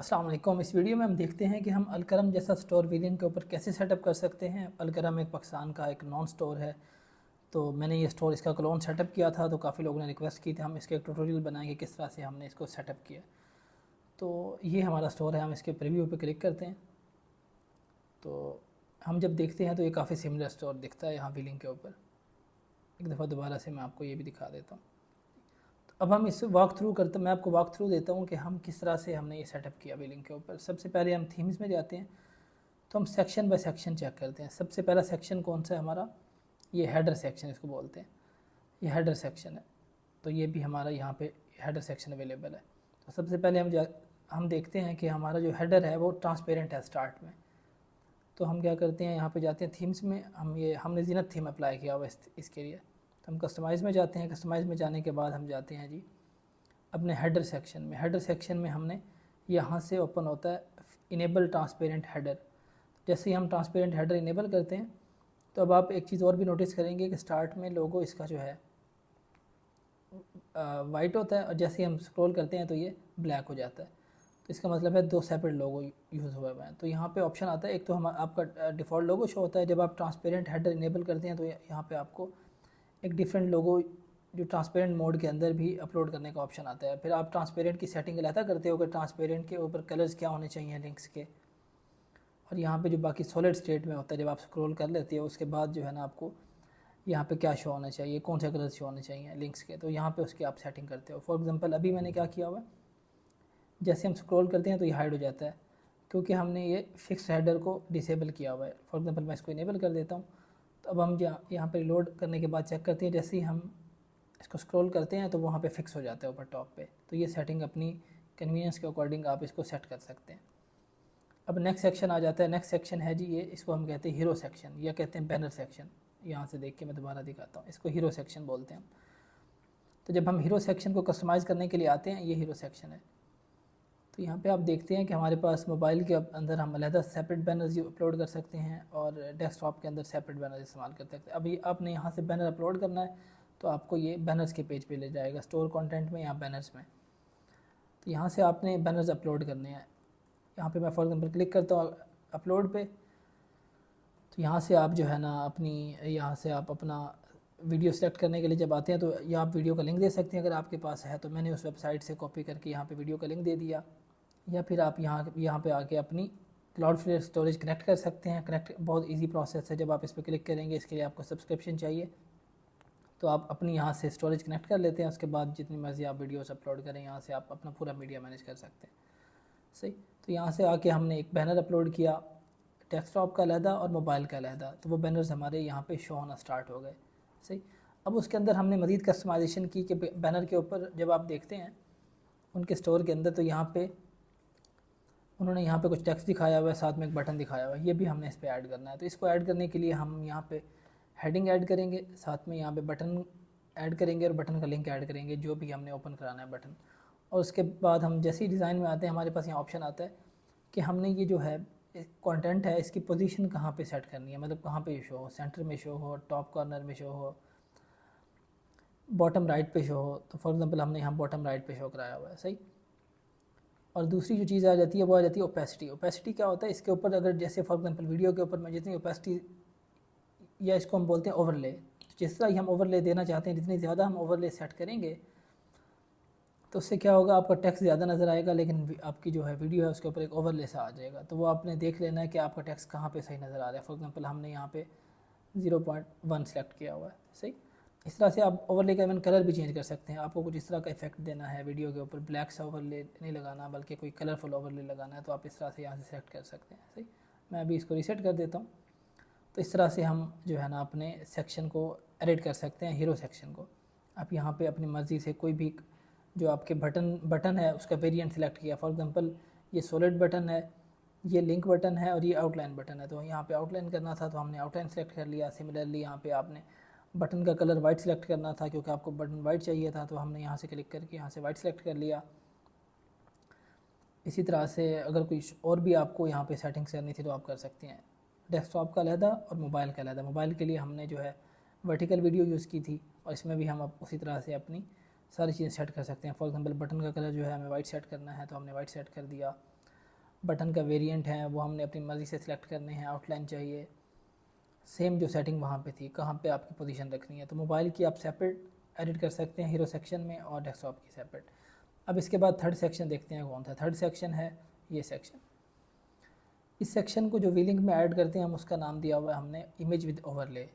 अस्सलाम वालेकुम। इस वीडियो में हम देखते हैं कि हम अलकरम जैसा स्टोर वेरिएंट के ऊपर कैसे सेटअप कर सकते हैं। अलकरम एक पाकिस्तान का एक नॉन स्टोर है, तो मैंने ये स्टोर इसका क्लोन सेटअप किया था, तो काफ़ी लोगों ने रिक्वेस्ट की थी हम इसके एक ट्यूटोरियल बनाएंगे किस तरह से हमने इसको सेटअप किया। तो ये हमारा स्टोर है, हम इसके प्रीव्यू पे क्लिक करते हैं तो हम जब देखते हैं तो ये काफ़ी सिमिलर स्टोर दिखता है यहाँ व्हीलिंग के ऊपर। एक दफ़ा दोबारा से मैं आपको ये भी दिखा देता हूँ। अब हम इस वॉक थ्रू करते मैं आपको वॉक थ्रू देता हूँ कि हम किस तरह से हमने ये सेटअप किया व्हीलिंग के ऊपर। सबसे पहले हम थीम्स में जाते हैं, तो हम सेक्शन बाय सेक्शन चेक करते हैं। सबसे पहला सेक्शन कौन सा है हमारा, ये हेडर सेक्शन इसको बोलते हैं, ये हेडर सेक्शन है। तो ये भी हमारा यहाँ पे हेडर सेक्शन अवेलेबल है। तो सबसे पहले हम देखते हैं कि हमारा जो हेडर है वो ट्रांसपेरेंट है स्टार्ट में। तो हम क्या करते हैं, यहाँ पे जाते हैं थीम्स में, हमने जीनत थीम अप्लाई किया हुआ इसके लिए। तो हम कस्टमाइज़ में जाते हैं, कस्टमाइज़ में जाने के बाद हम जाते हैं जी अपने हेडर सेक्शन में। हेडर सेक्शन में हमने यहाँ से ओपन होता है इनेबल ट्रांसपेरेंट हेडर। जैसे ही हम ट्रांसपेरेंट हेडर इनेबल करते हैं तो अब आप एक चीज़ और भी नोटिस करेंगे कि स्टार्ट में लोगो इसका जो है वाइट होता है, और जैसे ही हम स्क्रॉल करते हैं तो ये ब्लैक हो जाता है। तो इसका मतलब है दो सेपरेट लोगो यूज़ हुए हुए हैं। तो यहाँ पे ऑप्शन आता है, एक तो हम आपका डिफ़ॉल्ट लोगो शो होता है जब आप ट्रांसपेरेंट हेडर इनेबल करते हैं, तो यहाँ पे आपको एक डिफरेंट लोगो जो ट्रांसपेरेंट मोड के अंदर भी अपलोड करने का ऑप्शन आता है। फिर आप ट्रांसपेरेंट की सेटिंग अलहदा करते हो कि ट्रांसपेरेंट के ऊपर कलर्स क्या होने चाहिए लिंक्स के, और यहाँ पे जो बाकी सॉलिड स्टेट में होता है जब आप स्क्रॉल कर लेते हो उसके बाद जो है ना आपको यहाँ पे क्या शो होना चाहिए, कौन से कलर शो होने चाहिए लिंक्स के, तो यहाँ पे उसकी आप सेटिंग करते हो। फॉर एग्जांपल अभी मैंने क्या किया हुआ है, जैसे हम स्क्रॉल करते हैं तो ये हाइड हो जाता है क्योंकि हमने ये फिक्स हेडर को डिसेबल किया हुआ है। फॉर एग्जांपल मैं इसको इनेबल कर देता हूँ। तो अब हम यहाँ पर लोड करने के बाद चेक करते हैं, जैसे ही हम इसको स्क्रॉल करते हैं तो वहाँ पे फिक्स हो जाता है ऊपर टॉप पे। तो ये सेटिंग अपनी कन्वीनियंस के अकॉर्डिंग आप इसको सेट कर सकते हैं। अब नेक्स्ट सेक्शन आ जाता है। नेक्स्ट सेक्शन है जी ये, इसको हम कहते हैं हीरो सेक्शन या कहते हैं बैनर सेक्शन। यहाँ से देख के मैं दोबारा दिखाता हूँ, इसको हीरो सेक्शन बोलते हैं। तो जब हम हीरो सेक्शन को कस्टमाइज़ करने के लिए आते हैं, ये हीरो सेक्शन है। तो यहाँ पे आप देखते हैं कि हमारे पास मोबाइल के अंदर हम अलहदा सेपरेट बैनर्स अपलोड कर सकते हैं और डेस्कटॉप के अंदर सेपरेट बैनर इस्तेमाल कर सकते हैं। अभी आपने यहाँ से बैनर अपलोड करना है तो आपको ये बैनर्स के पेज पे ले जाएगा, स्टोर कंटेंट में या बैनर्स में। तो यहाँ से आपने बैनर्स अपलोड करने हैं। यहाँ पे मैं फॉर एग्जांपल क्लिक करता हूँ अपलोड पे। तो यहाँ से आप जो है ना यहाँ से आप अपना वीडियो सेलेक्ट करने के लिए जब आते हैं तो या आप वीडियो का लिंक दे सकते हैं अगर आपके पास है। तो मैंने उस वेबसाइट से कॉपी करके यहाँ पे वीडियो का लिंक दे दिया, या फिर आप यहाँ पे आके अपनी क्लाउडफ्लेयर स्टोरेज कनेक्ट कर सकते हैं। कनेक्ट बहुत इजी प्रोसेस है, जब आप इस पर क्लिक करेंगे इसके लिए आपको सब्सक्रिप्शन चाहिए, तो आप अपनी यहाँ से स्टोरेज कनेक्ट कर लेते हैं। उसके बाद जितनी मर्ज़ी आप वीडियोस अपलोड करें, यहाँ से आप अपना पूरा मीडिया मैनेज कर सकते हैं। सही। तो यहाँ से आके हमने एक बैनर अपलोड किया, डेस्कटॉप का अलहदा और मोबाइल का अलहदा, तो वो बैनर्स हमारे यहाँ पे शो होना स्टार्ट हो गए। सही। अब उसके अंदर हमने मज़ीद कस्टमाइजेशन की कि बैनर के ऊपर जब आप देखते हैं उनके स्टोर के अंदर, तो यहाँ पे उन्होंने यहाँ पे कुछ टेक्स्ट दिखाया हुआ है, साथ में एक बटन दिखाया हुआ है, ये भी हमने इस पर ऐड करना है। तो इसको ऐड करने के लिए हम यहाँ पे हेडिंग ऐड करेंगे, साथ में यहाँ पे बटन ऐड करेंगे और बटन का लिंक ऐड करेंगे जो भी हमने ओपन कराना है बटन। और उसके बाद हम जैसे ही डिज़ाइन में आते हैं हमारे पास यहाँ ऑप्शन आता है कि हमने ये जो है कंटेंट है इसकी पोजीशन कहाँ पे सेट करनी है, मतलब कहाँ पे शो हो, सेंटर में शो हो, टॉप कॉर्नर में शो हो, बॉटम राइट पे शो हो। तो फॉर एग्जांपल हमने यहाँ बॉटम राइट पे शो कराया हुआ है। सही। और दूसरी जो चीज़ आ जाती है वो आ जाती है ओपेसिटी। ओपेसिटी क्या होता है, इसके ऊपर अगर जैसे फॉर एग्जांपल वीडियो के ऊपर मैं जितनी ओपेसिटी, या इसको हम बोलते हैं ओवरले, जिस तरह ही हम ओवरले देना चाहते हैं, जितनी ज़्यादा हम ओवरले सेट करेंगे तो उससे क्या होगा, आपका टेक्स्ट ज़्यादा नज़र आएगा, लेकिन आपकी जो है वीडियो है उसके ऊपर एक ओवरले सा आ जाएगा। तो वो आपने देख लेना है कि आपका टेक्स्ट कहाँ पे सही नज़र आ रहा है। फॉर एग्जांपल हमने यहाँ पे 0.1 सेलेक्ट किया हुआ है। सही। इस तरह से आप ओवरले का इवन कलर भी चेंज कर सकते हैं। आपको कुछ इस तरह का इफेक्ट देना है वीडियो के ऊपर, ब्लैक सा ओवरले नहीं लगाना बल्कि कोई कलरफुल ओवरले लगाना है, तो आप इस तरह से यहाँ से सेलेक्ट कर सकते हैं। सही। मैं अभी इसको रीसेट कर देता हूँ। तो इस तरह से हम जो है ना अपने सेक्शन को एडिट कर सकते हैं, हीरो सेक्शन को। आप यहाँ पे अपनी मर्ज़ी से कोई भी जो आपके बटन है उसका वेरिएंट सेलेक्ट किया। फॉर एग्जांपल ये सॉलिड बटन है, ये लिंक बटन है और ये आउटलाइन बटन है। तो यहाँ पे आउटलाइन करना था तो हमने आउटलाइन सेलेक्ट कर लिया। सिमिलरली यहाँ पे आपने बटन का कलर वाइट सेलेक्ट करना था क्योंकि आपको बटन वाइट चाहिए था, तो हमने यहाँ से क्लिक करके यहाँ से वाइट सेलेक्ट कर लिया। इसी तरह से अगर कोई और भी आपको यहाँ पे सेटिंग्स करनी थी तो आप कर सकते हैं। डेस्कटॉप का अलहदा और मोबाइल का अलहदा। मोबाइल के लिए हमने जो है वर्टिकल वीडियो यूज़ की थी, और इसमें भी हम अब उसी तरह से सारी चीज़ें सेट कर सकते हैं। फॉर एग्जांपल बटन का कलर जो है हमें वाइट सेट करना है तो हमने वाइट सेट कर दिया। बटन का वेरिएंट है वो हमने अपनी मर्ज़ी से सिलेक्ट करने हैं, आउटलाइन चाहिए, सेम जो सेटिंग वहाँ पे थी, कहाँ पे आपकी पोजीशन रखनी है। तो मोबाइल की आप सेपरेट एडिट कर सकते हैं हीरो सेक्शन में और डेस्कटॉप की सेपरेट। अब इसके बाद थर्ड सेक्शन देखते हैं कौन सा। थर्ड सेक्शन है ये सेक्शन। इस सेक्शन को जो वीलिंग में ऐड करते हैं हम उसका नाम दिया हुआ है हमने इमेज विद ओवरले।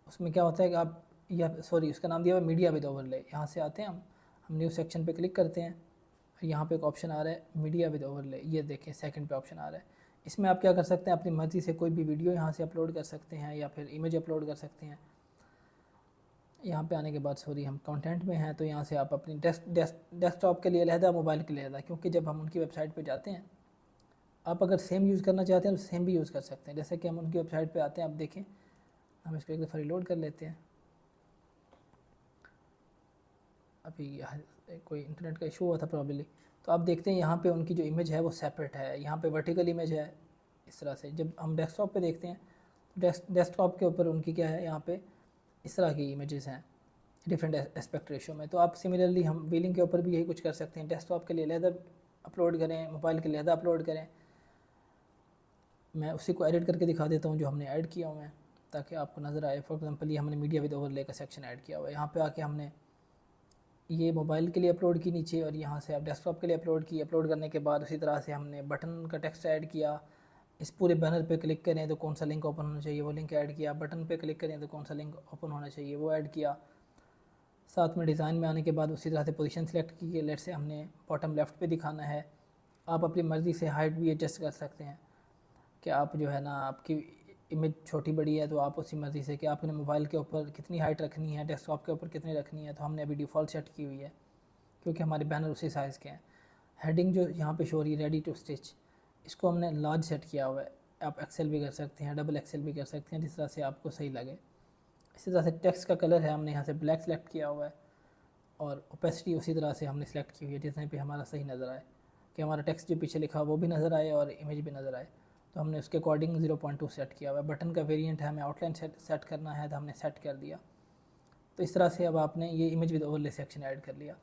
उसमें क्या होता है कि आप या सॉरी उसका नाम दिया हुआ है मीडिया विद ओवरले। यहाँ से आते हैं हम न्यू सेक्शन पे क्लिक करते हैं, यहाँ पे एक ऑप्शन आ रहा है मीडिया विद ओवरले, ये देखें सेकंड पे ऑप्शन आ रहा है। इसमें आप क्या कर सकते हैं, अपनी मर्ज़ी से कोई भी वीडियो यहाँ से अपलोड कर सकते हैं या फिर इमेज अपलोड कर सकते हैं। यहाँ पे आने के बाद सॉरी हम कंटेंट में हैं, तो यहाँ से आप अपनी डेस्कटॉप के लिए अलहदा, मोबाइल के लिए अलहदा, क्योंकि जब हम उनकी वेबसाइट पे जाते हैं, आप अगर सेम यूज़ करना चाहते हैं तो सेम भी यूज़ कर सकते हैं। जैसे कि हम उनकी वेबसाइट पे आते हैं, आप देखें, हम इसको एक दफ़ा रिलोड कर लेते हैं। अभी कोई इंटरनेट का इशू हुआ था प्रॉब्ली। तो आप देखते हैं यहाँ पे उनकी जो इमेज है वो सेपरेट है, यहाँ पे वर्टिकल इमेज है इस तरह से। जब हम डेस्कटॉप पे देखते हैं तो डेस्कटॉप के ऊपर उनकी क्या है, यहाँ पे इस तरह की इमेजेस हैं डिफरेंट एस्पेक्ट रेशो में। तो आप सिमिलरली हम व्हीलिंग के ऊपर भी यही कुछ कर सकते हैं, डेस्कटॉप के लिए अलहदा अपलोड करें, मोबाइल के लिए अलहदा अपलोड करें। मैं उसी को एडिट करके दिखा देता हूँ जो हमने ऐड किया हुआ है, ताकि आपको नज़र आए। फॉर एग्जांपल ये हमने मीडिया विद ओवरले का सेक्शन ऐड किया हुआ है, यहाँ पे आके हमने ये मोबाइल के लिए अपलोड की नीचे, और यहाँ से आप डेस्कटॉप के लिए अपलोड की। अपलोड करने के बाद उसी तरह से हमने बटन का टेक्स्ट ऐड किया। इस पूरे बैनर पे क्लिक करें तो कौन सा लिंक ओपन होना चाहिए वो लिंक ऐड किया। बटन पे क्लिक करें तो कौन सा लिंक ओपन होना चाहिए वो ऐड किया। साथ में डिज़ाइन में आने के बाद उसी तरह से पोजीशन सेलेक्ट की है। लेट से हमने बॉटम लेफ़्ट पे दिखाना है, आप अपनी मर्ज़ी से हाइट भी एडजस्ट कर सकते हैं कि आप जो है ना, आपकी इमेज छोटी बड़ी है तो आप उसी मर्ज़ी से कि आपने मोबाइल के ऊपर कितनी हाइट रखनी है, डेस्कटॉप के ऊपर कितनी रखनी है। तो हमने अभी डिफ़ॉल्ट सेट की हुई है क्योंकि हमारे बैनर उसी साइज़ के हैं। हेडिंग जो यहाँ पे शो रही है रेडी टू स्टिच, इसको हमने लार्ज सेट किया हुआ है। आप एक्सेल भी कर सकते हैं, डबल एक्सेल भी कर सकते हैं, जिस तरह से आपको सही लगे। इसी तरह से टेक्स्ट का कलर है, हमने यहाँ से ब्लैक सेलेक्ट किया हुआ है, और ओपेसिटी उसी तरह से हमने सेलेक्ट की हुई है जितने पे हमारा सही नज़र आए, कि हमारा टेक्स्ट जो पीछे लिखा वो भी नज़र आए और इमेज भी नज़र आए। तो हमने उसके अकॉर्डिंग 0.2 सेट किया हुआ है। बटन का वेरिएंट है, हमें आउटलाइन सेट करना है तो हमने सेट कर दिया। तो इस तरह से अब आपने ये image with overlay section add कर लिया।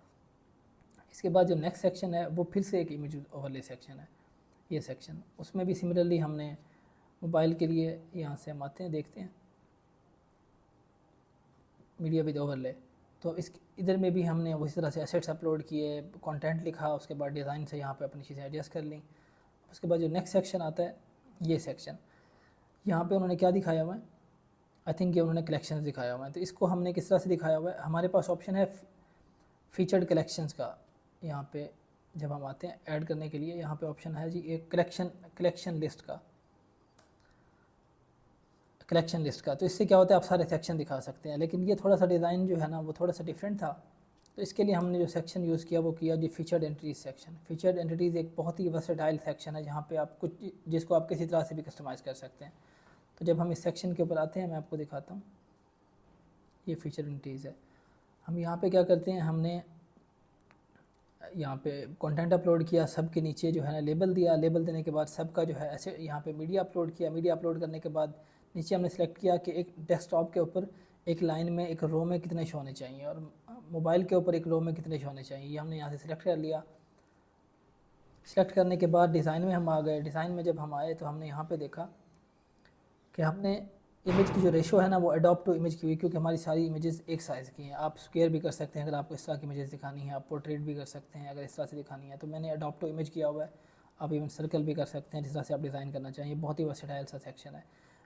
इसके बाद जो नेक्स्ट सेक्शन है वो फिर से एक इमेज विद ओवरले सेक्शन है, ये सेक्शन। उसमें भी सिमिलरली हमने मोबाइल के लिए यहाँ से हम आते हैं, देखते हैं मीडिया विद ओवरले। तो इस इधर में भी हमने उसी तरह से एसेट्स अपलोड किए, कंटेंट लिखा, उसके बाद डिज़ाइन से यहाँ पे अपनी चीज़ें एडजस्ट कर ली। उसके बाद जो नेक्स्ट सेक्शन आता है ये सेक्शन, यहाँ पे उन्होंने क्या दिखाया हुआ है, आई थिंक ये उन्होंने कलेक्शंस दिखाया हुआ है। तो इसको हमने किस तरह से दिखाया हुआ है, हमारे पास ऑप्शन है फीचर्ड कलेक्शंस का। यहाँ पे जब हम आते हैं ऐड करने के लिए, यहाँ पे ऑप्शन है जी एक कलेक्शन लिस्ट का। तो इससे क्या होता है, आप सारे सेक्शन दिखा सकते हैं। लेकिन ये थोड़ा सा डिज़ाइन जो है ना वो थोड़ा सा डिफरेंट था, तो इसके लिए हमने जो सेक्शन यूज़ किया वो किया जी featured entities section. Featured entities एक बहुत ही वर्सेटाइल सेक्शन है, जहाँ पे आप कुछ जिसको आप किसी तरह से भी कस्टमाइज़ कर सकते हैं। तो जब हम इस सेक्शन के ऊपर आते हैं, मैं आपको दिखाता हूँ, ये फीचर एंटिटीज़ है। हम यहाँ पे क्या करते हैं, हमने यहाँ पे कंटेंट अपलोड किया, सब के नीचे जो है ना लेबल दिया। लेबल देने के बाद सब का जो है ऐसे यहाँ पे मीडिया अपलोड किया। मीडिया अपलोड करने के बाद नीचे हमने सेलेक्ट किया कि एक डेस्कटॉप के ऊपर एक लाइन में, एक रो में कितने शो होने चाहिए, और मोबाइल के ऊपर एक रो में कितने शो होने चाहिए, ये हमने यहाँ से सिलेक्ट कर लिया। सिलेक्ट करने के बाद डिज़ाइन में हम आ गए। डिज़ाइन में जब हम आए तो हमने यहाँ पे देखा कि हमने इमेज की जो रेशो है ना वो अडॉप्ट टू इमेज की हुई, क्योंकि हमारी सारी इमेजेस एक साइज़ की हैं। आप स्क्वायर भी कर सकते हैं अगर आपको इस तरह की इमेजेस दिखानी है, आप पोर्ट्रेट भी कर सकते हैं अगर इस तरह से दिखानी है। तो मैंने अडॉप्ट टू इमेज किया हुआ है। आप इवन सर्कल भी कर सकते हैं जिस तरह से आप डिज़ाइन करना चाहिए। बहुत ही वर्सेटाइल सा सेक्शन है।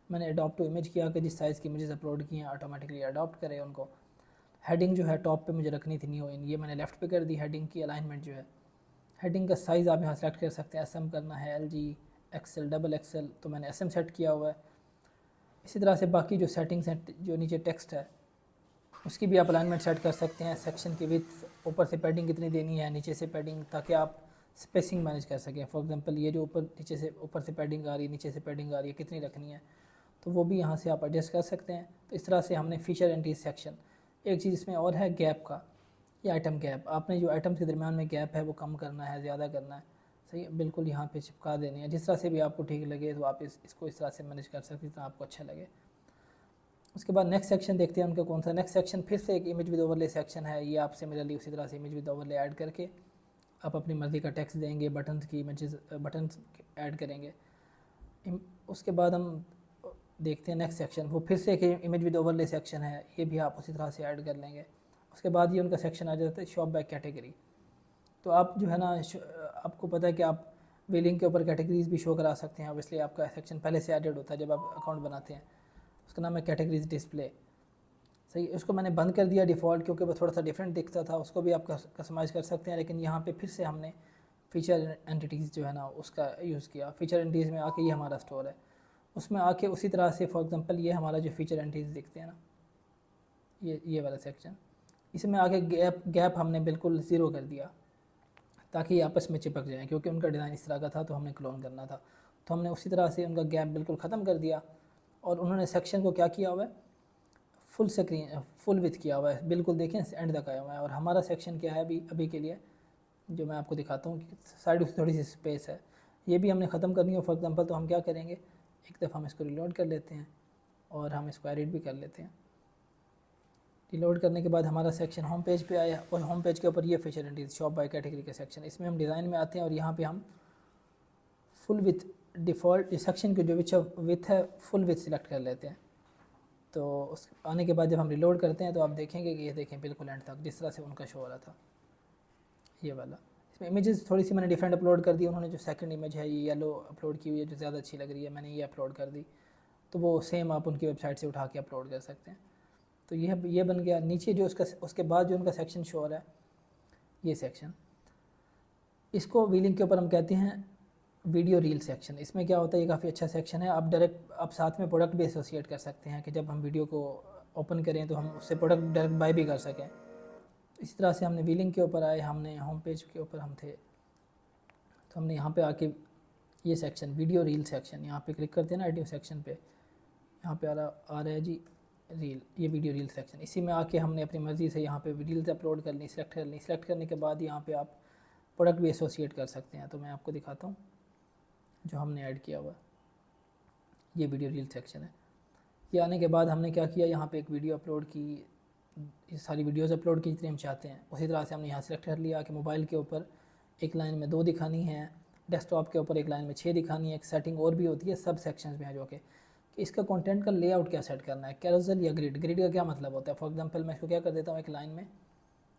मैंने अडॉप्ट टू इमेज किया कि जिस साइज़ की इमेजेस अपलोड की हैं ऑटोमेटिकली अडॉप्ट करे उनको। हेडिंग जो है टॉप पे मुझे रखनी थी न्यू इन, ये मैंने लेफ़्ट पे कर दी। हेडिंग की अलाइनमेंट जो है, हेडिंग का साइज़ आप यहाँ सेलेक्ट कर सकते हैं। SM करना है, LG, XL, डबल XL, तो मैंने SM सेट किया हुआ है। इसी तरह से बाकी जो सेटिंग्स हैं, जो नीचे टेक्स्ट है उसकी भी आप अलाइनमेंट सेट कर सकते हैं। सेक्शन की विड्थ, ऊपर से पैडिंग कितनी देनी है, नीचे से पैडिंग, ताकि आप स्पेसिंग मैनेज कर सकें। फॉर एग्जांपल ये जो ऊपर से पैडिंग आ रही है, नीचे से पैडिंग आ रही है, कितनी रखनी है, तो वो भी यहाँ से आप एडजस्ट कर सकते हैं। तो इस तरह से हमने फीचर एंट्रीज सेक्शन। एक चीज़ इसमें और है गैप का, ये आइटम गैप। आपने जो आइटम्स के दरमियान में गैप है वो कम करना है, ज़्यादा करना है, सही है, बिल्कुल यहाँ पे चिपका देनी है। जिस तरह से भी आपको ठीक लगे तो आप इसको इस तरह से मैनेज कर सकते हैं जितना आपको अच्छा लगे। उसके बाद नेक्स्ट सेक्शन देखते हैं उनका कौन सा। नेक्स्ट सेक्शन फिर से एक इमेज विद ओवरले सेक्शन है। ये आप सिमिलरली उसी तरह से इमेज विद ओवरले ऐड करके आप अपनी मर्ज़ी का टेक्स्ट देंगे, बटन्स की इमेजेस बटन्स ऐड करेंगे। उसके बाद हम देखते हैं नेक्स्ट सेक्शन, वो फिर से एक इमेज विद ओवरले सेक्शन है, ये भी आप उसी तरह से ऐड कर लेंगे। उसके बाद ये उनका सेक्शन आ जाता है शॉप बाय कैटेगरी। तो आप जो है ना आपको पता है कि आप बिलिंग के ऊपर कैटेगरीज भी शो करा सकते हैं। ऑब्वियसली आपका सेक्शन पहले से एडेड होता है जब आप अकाउंट बनाते हैं, उसका नाम है कैटेगरीज डिस्प्ले। सही, उसको मैंने बंद कर दिया डिफ़ॉल्ट, क्योंकि वो थोड़ा सा डिफरेंट दिखता था। उसको भी आप कस्टमाइज़ कर सकते हैं, लेकिन यहाँ पे फिर से हमने फ़ीचर एंटिटीज़ जो है ना उसका यूज़ किया। फ़ीचर एंटिटीज़ में आके ये हमारा स्टोर है, उसमें आके उसी तरह से फॉर एग्जांपल ये हमारा जो फ़ीचर एंटिटीज़ दिखते हैं ना, ये वाला सेक्शन, इसमें आगे गैप हमने बिल्कुल ज़ीरो कर दिया ताकि ये आपस में चिपक जाएँ, क्योंकि उनका डिज़ाइन इस तरह का था तो हमने क्लोन करना था। तो हमने उसी तरह से उनका गैप बिल्कुल ख़त्म कर दिया। और उन्होंने सेक्शन को क्या किया हुआ है, फुल स्क्रीन फुल विथ किया हुआ है, बिल्कुल देखें एंड तक आया हुआ है। और हमारा सेक्शन क्या है अभी के लिए, जो मैं आपको दिखाता हूँ कि साइड में थोड़ी सी स्पेस है, ये भी हमने ख़त्म करनी है फॉर एग्जांपल। तो हम क्या करेंगे, एक दफ़ा हम इसको रिलोड कर लेते हैं और हम इसको एडिट भी कर लेते हैं। रिलोड करने के बाद हमारा सेक्शन होम पेज पे आया, और होम पेज के ऊपर ये feature entities shop by category का सेक्शन, इसमें हम डिज़ाइन में आते हैं और यहाँ पे हम फुल विथ डिफ़ॉल्ट सेक्शन की जो विथ है फुल विथ सिलेक्ट कर लेते हैं। तो उस आने के बाद जब हम रिलोड करते हैं तो आप देखेंगे कि ये देखें बिल्कुल एंड तक जिस तरह से उनका शो हो रहा था, ये वाला। इसमें इमेजेस थोड़ी सी मैंने डिफरेंट अपलोड कर दी। उन्होंने जो सेकंड इमेज है ये येलो अपलोड की हुई है, जो ज़्यादा अच्छी लग रही है, मैंने ये अपलोड कर दी। तो वो सेम आप उनकी वेबसाइट से उठा के अपलोड कर सकते हैं। तो ये बन गया। नीचे जो उसके बाद जो उनका सेक्शन शो हो रहा है, ये सेक्शन, इसको व्हीलिंग के ऊपर हम कहते हैं वीडियो रील सेक्शन। इसमें क्या होता है, ये काफ़ी अच्छा सेक्शन है। आप साथ में प्रोडक्ट भी एसोसिएट कर सकते हैं कि जब हम वीडियो को ओपन करें तो हम उससे प्रोडक्ट डायरेक्ट बाय भी कर सकें। इसी तरह से हमने व्हीलिंग के ऊपर आए, हमने होम पेज के ऊपर हम थे, तो हमने यहाँ पे आके ये सेक्शन वीडियो रील सेक्शन, यहाँ पे क्लिक करते हैं ना एडियो सेक्शन पे, यहाँ पे आ रहा है जी रील, ये वीडियो रील सेक्शन। इसी में आके हमने अपनी मर्ज़ी से यहाँ पे रील्स अपलोड करनी, सेलेक्ट करनी। सेलेक्ट करने के बाद यहाँ पे आप प्रोडक्ट भी एसोसिएट कर सकते हैं। तो मैं आपको दिखाता हूँ जो हमने ऐड किया हुआ, ये वीडियो रील सेक्शन है। ये आने के बाद हमने क्या किया, यहाँ पे एक वीडियो अपलोड की, ये सारी वीडियोस अपलोड की जितनी हम चाहते हैं। उसी तरह से हमने यहाँ सेलेक्ट कर लिया कि मोबाइल के ऊपर एक लाइन में 2 दिखानी है, डेस्कटॉप के ऊपर एक लाइन में 6 दिखानी है। एक सेटिंग और भी होती है सब सेक्शंस में है, जो कि इसका कंटेंट का लेआउट क्या सेट करना है, कैरोसेल या ग्रिड। ग्रिड का क्या मतलब होता है, फॉर एग्जांपल मैं इसको क्या कर देता हूँ, एक लाइन में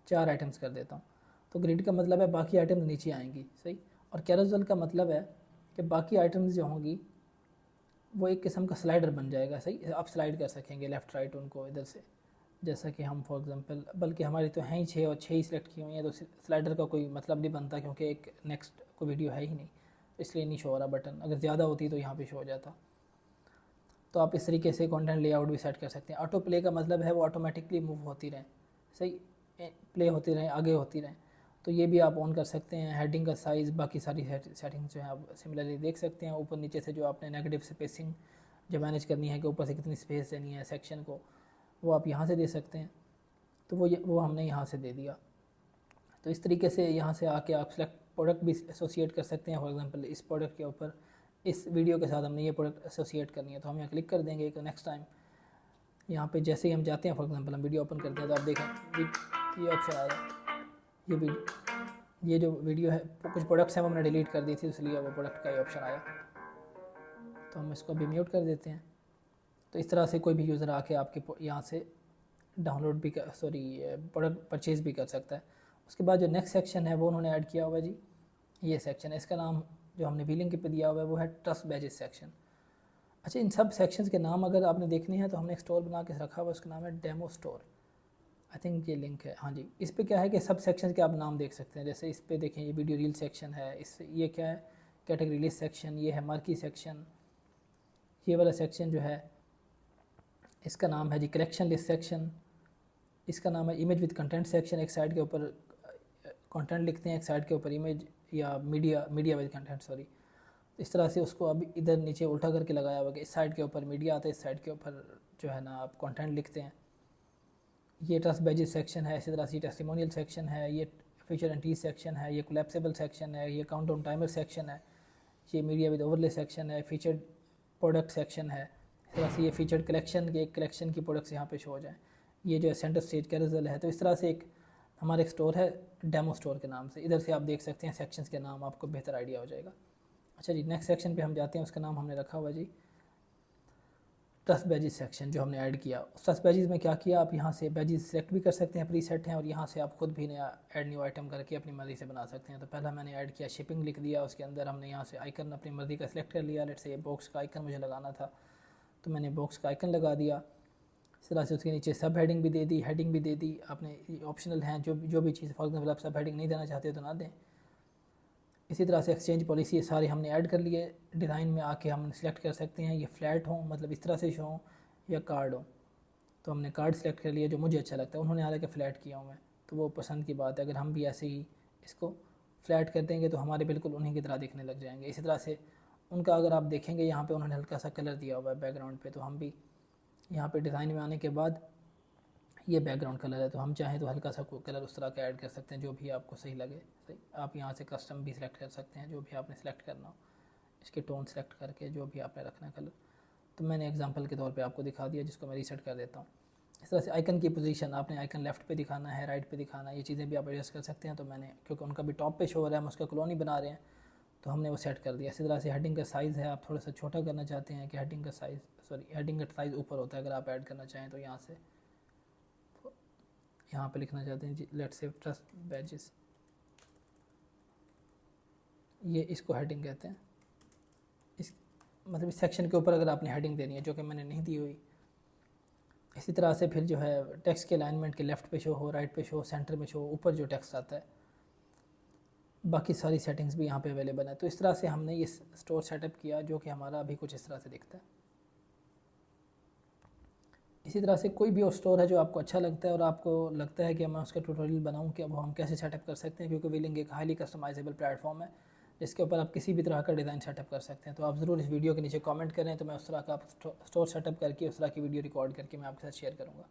4 आइटम्स कर देता हूँ। तो ग्रिड का मतलब है बाकी आइटम्स नीचे आएंगी, सही। और कैरोसेल का मतलब है कि बाकी आइटम्स जो होंगी वो एक किस्म का स्लाइडर बन जाएगा, सही। आप स्लाइड कर सकेंगे लेफ़्ट राइट उनको इधर से, जैसा कि हम फॉर एग्जांपल, बल्कि हमारी तो हैं ही 6 और 6 ही सिलेक्ट की हुई हैं, तो स्लाइडर का कोई मतलब नहीं बनता, क्योंकि एक नेक्स्ट कोई वीडियो है ही नहीं, इसलिए नहीं शो हो रहा बटन। अगर ज़्यादा होती तो यहाँ पे शो हो जाता। तो आप इस तरीके से कंटेंट लेआउट भी सेट कर सकते हैं। ऑटो प्ले का मतलब है वो ऑटोमेटिकली मूव होती रहें, सही, प्ले होती रहें, आगे होती रहें। तो ये भी आप ऑन कर सकते हैं। हेडिंग का साइज़, बाकी सारी सेटिंग्स जो है आप सिमिलरली देख सकते हैं। ऊपर नीचे से जो आपने नेगेटिव स्पेसिंग जो मैनेज करनी है कि ऊपर से कितनी स्पेस देनी है सेक्शन को, वो आप यहाँ से दे सकते हैं। तो वो हमने यहाँ से दे दिया। तो इस तरीके से यहाँ से आके आप सेलेक्ट प्रोडक्ट भी एसोसिएट कर सकते हैं। फॉर एग्जांपल इस प्रोडक्ट के ऊपर, इस वीडियो के साथ हमने ये प्रोडक्ट एसोसिएट करनी है, तो हम यहाँ क्लिक कर देंगे। तो नेक्स्ट टाइम यहाँ पे जैसे ही हम जाते हैं, फॉर एग्जांपल हम वीडियो ओपन करते हैं, तो आप देखें ये ऑप्शन आया, ये जो वीडियो है, कुछ प्रोडक्ट्स हैं वो हमने डिलीट कर दी थी, इसलिए वो प्रोडक्ट का ये ऑप्शन आया। तो हम इसको भी म्यूट कर देते हैं। तो इस तरह से कोई भी यूज़र आके आपके यहाँ से डाउनलोड भी कर, प्रोडक्ट परचेज़ भी कर सकता है। उसके बाद जो नेक्स्ट सेक्शन है वो उन्होंने ऐड किया हुआ है जी, ये सेक्शन है। इसका नाम जो हमने व्हीलिंग पे दिया हुआ है वो है ट्रस्ट बैजेस सेक्शन। अच्छा, इन सब सेक्शंस के नाम अगर आपने देखने हैं तो हमने एक स्टोर बना के रखा हुआ है, उसका नाम है डेमो स्टोर। आई थिंक ये लिंक है, हाँ जी। इस पे क्या है कि सब सेक्शंस के आप नाम देख सकते हैं। जैसे इस पे देखें, ये वीडियो रील सेक्शन है, ये क्या है, कैटेगरी लिस्ट सेक्शन, ये है मार्की सेक्शन। ये वाला सेक्शन जो है इसका नाम है जी कलेक्शन लिस्ट सेक्शन। इसका नाम है इमेज विद कंटेंट सेक्शन। एक साइड के ऊपर कंटेंट लिखते हैं, एक साइड के ऊपर इमेज या मीडिया विद कंटेंट, सॉरी। इस तरह से उसको अब इधर नीचे उल्टा करके लगाया हुआ कि इस साइड के ऊपर मीडिया आता है, इस साइड के ऊपर जो है ना आप कंटेंट लिखते हैं। ये ट्रस्ट बैजेस सेक्शन है। इसी तरह से टेस्टिमोनियल सेक्शन है, ये फीचर एंड टीज सेक्शन है, ये कोलैप्सिबल सेक्शन है, ये काउंट डाउन टाइमर सेक्शन है, ये मीडिया विद ओवरले सेक्शन है, फीचर्ड प्रोडक्ट सेक्शन है। इस तरह से ये फीचर्ड कलेक्शन के, एक कलेक्शन की प्रोडक्ट्स यहाँ पे शो हो जाएँ। ये जो है सेंटर स्टेज कैरोसेल है। तो इस तरह से एक हमारा एक स्टोर है डेमो स्टोर के नाम से, इधर से आप देख सकते हैं सेक्शंस के नाम, आपको बेहतर आइडिया हो जाएगा। अच्छा जी, नेक्स्ट सेक्शन पे हम जाते हैं, उसका नाम हमने रखा हुआ जी ट्रस्ट बैजेस सेक्शन, जो हमने ऐड किया। ट्रस्ट बैजेस में क्या किया, आप यहाँ से बैजेस सेलेक्ट भी कर सकते हैं, प्री सेट हैं, और यहाँ से आप खुद भी नया ऐड न्यू आइटम करके अपनी मर्ज़ी से बना सकते हैं। तो पहला मैंने ऐड किया शिपिंग लिख दिया, उसके अंदर हमने यहाँ से आइकन अपनी मर्ज़ी का सिलेक्ट कर लिया। लेट्स से बॉक्स का आइकन मुझे लगाना था, तो मैंने बॉक्स का आइकन लगा दिया। इस तरह से उसके नीचे सब हेडिंग भी दे दी, हेडिंग भी दे दी। आपने ऑप्शनल हैं जो भी चीज़, फॉर एग्जाम्पल आप सब हेडिंग नहीं देना चाहते तो ना दें। इसी तरह से एक्सचेंज पॉलिसी सारे हमने ऐड कर लिए। डिज़ाइन में आके हम सेलेक्ट कर सकते हैं, ये फ्लैट हो, मतलब इस तरह से शो हो, या कार्ड हो। तो हमने कार्ड सेलेक्ट कर लिया जो मुझे अच्छा लगता है, उन्होंने हालांकि फ़्लैट किया हुआ है तो वो पसंद की बात है। अगर हम भी ऐसे ही इसको फ्लैट कर देंगे तो हमारे बिल्कुल उन्हीं की तरह दिखने लग जाएंगे। इसी तरह से उनका अगर आप देखेंगे यहाँ पे उन्होंने हल्का सा कलर दिया हुआ है बैकग्राउंड पे, तो हम भी यहाँ पे डिज़ाइन में आने के बाद ये बैकग्राउंड कलर है, तो हम चाहें तो हल्का सा कलर उस तरह का ऐड कर सकते हैं जो भी आपको सही लगे। सही, आप यहाँ से कस्टम भी सिलेक्ट कर सकते हैं, जो भी आपने सेलेक्ट करना हो, इसके टोन सेलेक्ट करके जो भी आपने रखना है कलर। तो मैंने एग्जांपल के तौर पे आपको दिखा दिया, जिसको मैं रीसेट कर देता हूँ। इस तरह से आइकन की पोजीशन, आपने आइकन लेफ़्ट पे दिखाना है, राइट पे दिखाना है, ये चीज़ें भी आप एडजस्ट कर सकते हैं। तो मैंने, क्योंकि उनका भी टॉप पे शो हो रहा है, हम उसका कॉलोनी बना रहे हैं, तो हमने वो सेट कर दिया। इसी तरह से हेडिंग का साइज़ है, आप थोड़ा सा छोटा करना चाहते हैं कि हेडिंग का साइज़, हेडिंग का साइज़ ऊपर होता है, अगर आप ऐड करना चाहें तो यहाँ से यहाँ पे लिखना चाहते हैं जी, लेट्स से ट्रस्ट बैजेस, ये इसको हेडिंग कहते हैं। इस मतलब इस सेक्शन के ऊपर अगर आपने हेडिंग देनी है, जो कि मैंने नहीं दी हुई। इसी तरह से फिर जो है टेक्स्ट के अलाइनमेंट के लेफ़्ट पे शो हो, राइट पे शो हो, सेंटर में शो हो, ऊपर जो टेक्स्ट आता है, बाकी सारी सेटिंग्स भी यहाँ पे अवेलेबल है। तो इस तरह से हमने ये स्टोर सेटअप किया, जो कि हमारा अभी कुछ इस तरह से दिखता है। इसी तरह से कोई भी और स्टोर है जो आपको अच्छा लगता है और आपको लगता है कि मैं उसका ट्यूटोरियल बनाऊं कि अब हम कैसे सेटअप कर सकते हैं, क्योंकि विलिंग एक हाईली कस्टमाइजेबल प्लेटफॉर्म है जिसके ऊपर आप किसी भी तरह का डिज़ाइन सेटअप कर सकते हैं। तो आप ज़रूर इस वीडियो के नीचे कमेंट करें, तो मैं उस तरह का स्टोर सेटअप करके उस तरह की वीडियो रिकॉर्ड करके मैं आपके साथ शेयर करूँगा।